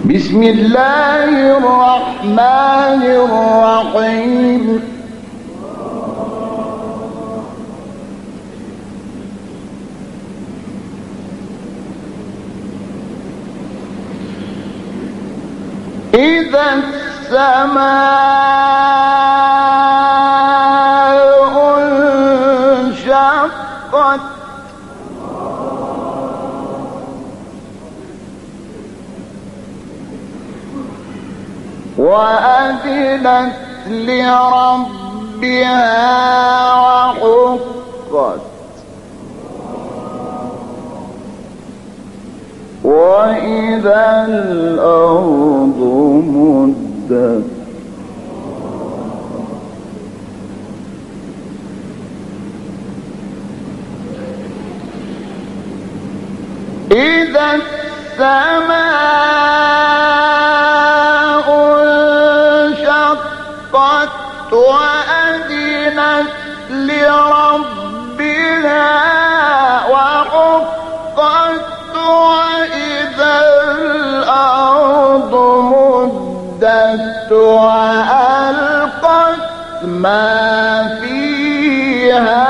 بسم الله الرحمن الرحيم إذا السماء انشقت وأذنت لربها وحقت وإذا الأرض مدت إذا السماء انشقت وأذنت لربها وحقت وإذا الأرض مدت وألقت ما فيها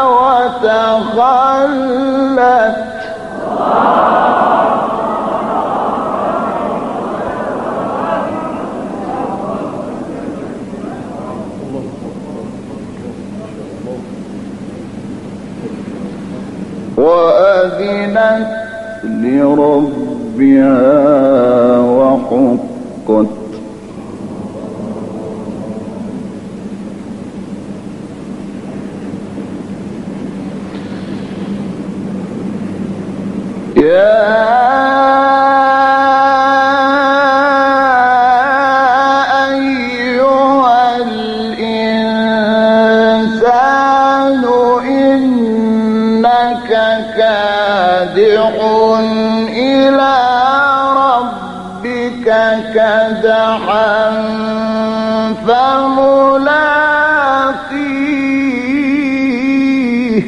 وتخلت وأذنت لربها وحقت يا أيها الإنسان إنك كادح إلى ربك كدحا فملاقيه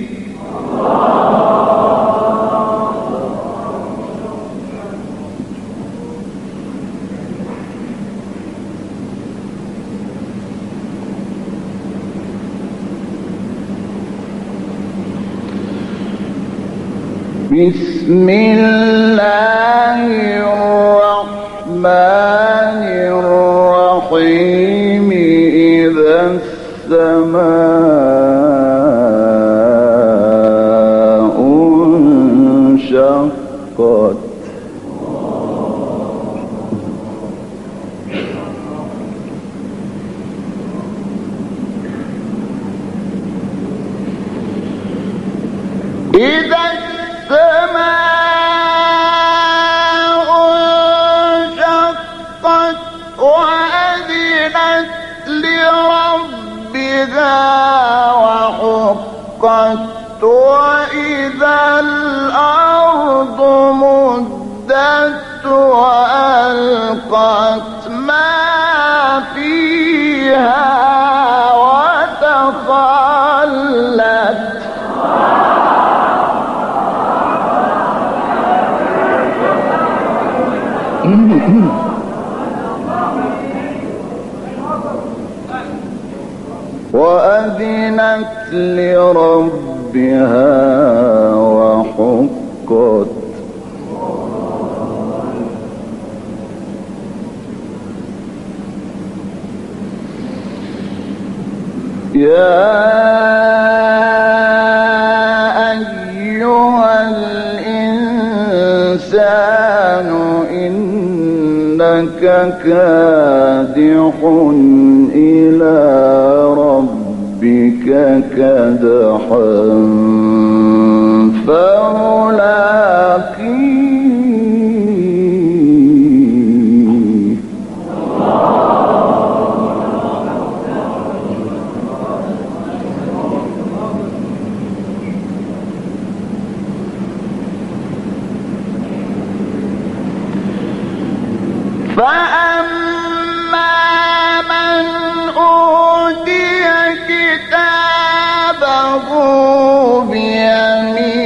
بسم الله الرحمن الرحيم إذا السماء انشقت إذا السماء انشقت وأذنت لربها وحقت وإذا الأرض مدت وألقت ما فيها وتخلت وأذنت لربها وحقت يا أيها الإنسان إنك كادح إلى ربك كدحا فملاقيه فأما من أوتي كتابه بيمينه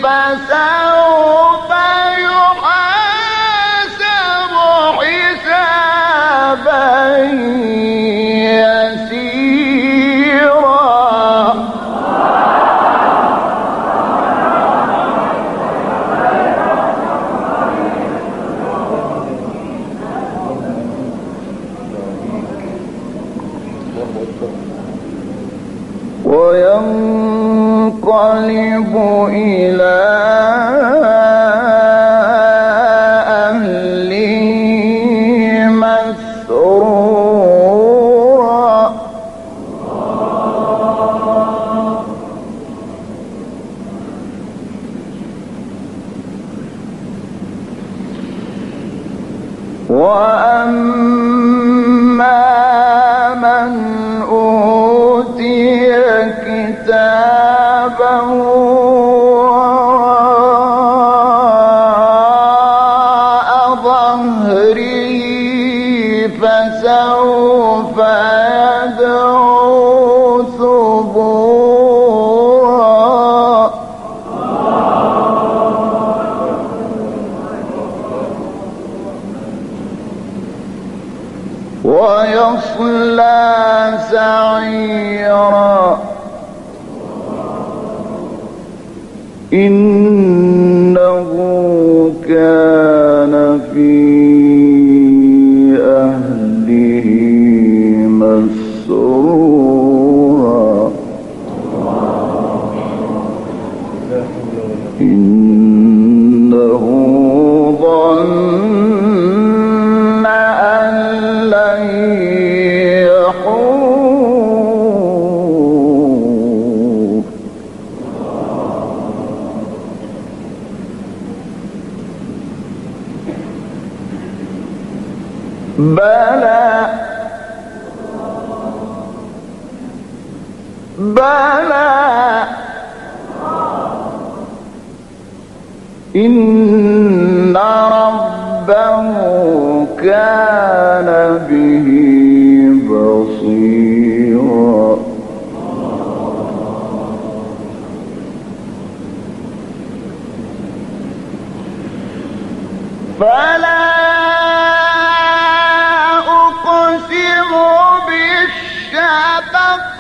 فسوف يحاسب وأما من أوتي كتابه وراء ظهره فسوف يدعو ثبورا ويصلى سعيرا إنه كان في أهله مسرورا إنه ظن أن لن يحور بلى بلى إن ربه كان به بصيرا فلا أقسم بالشفق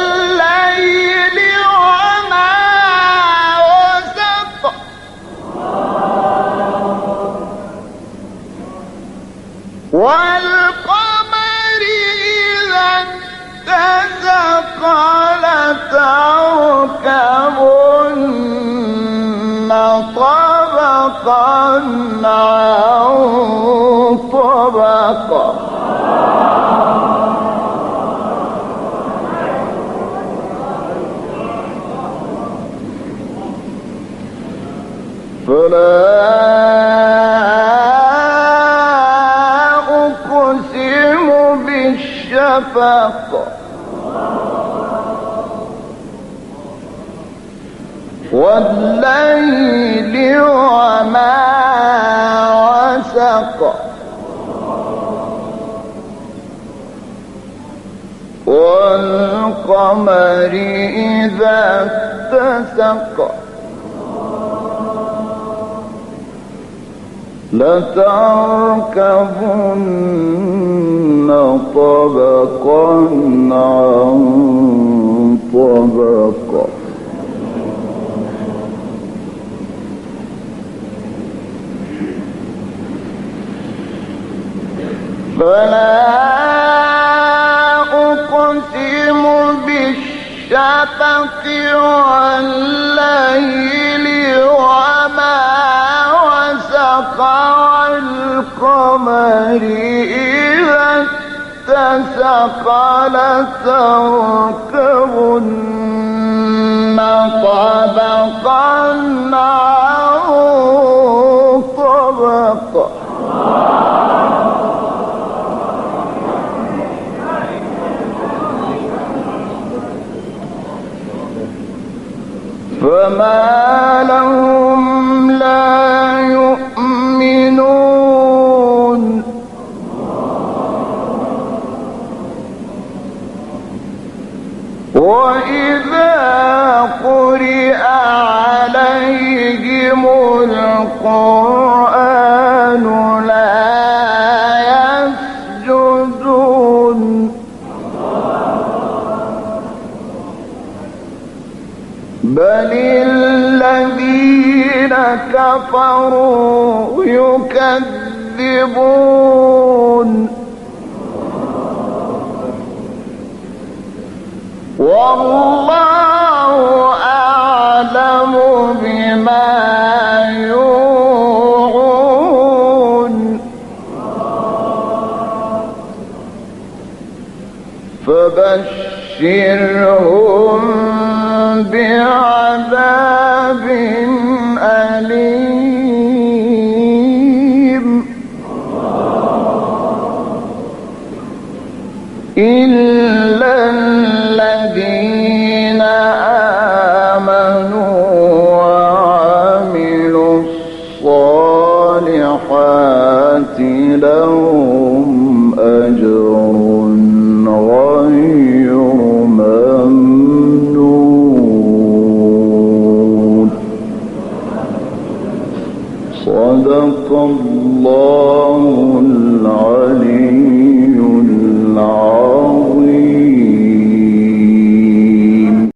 والليل وما وسق والقمر إذا اتسق لتركبن طبقا عن طبق فلا أقسم بالشفق والليل وما وسق والقمر إذا اتسق لتركبن طبقا عن طبق فلا أقسم بالشفق والليل وما وسق والقمر إذا اتسق لتركبن طبقا عن طبق فما لهم لا يؤمنون وإذا قرئ عليهم القرآن لا يسجدون بل الذين كفروا يكذبون والله أعلم بما يوعون فبشر فبشرهم بعذاب أليم إلا الذين آمنوا وعملوا الصالحات لهم أجر غير ممنون. صدق الله العلي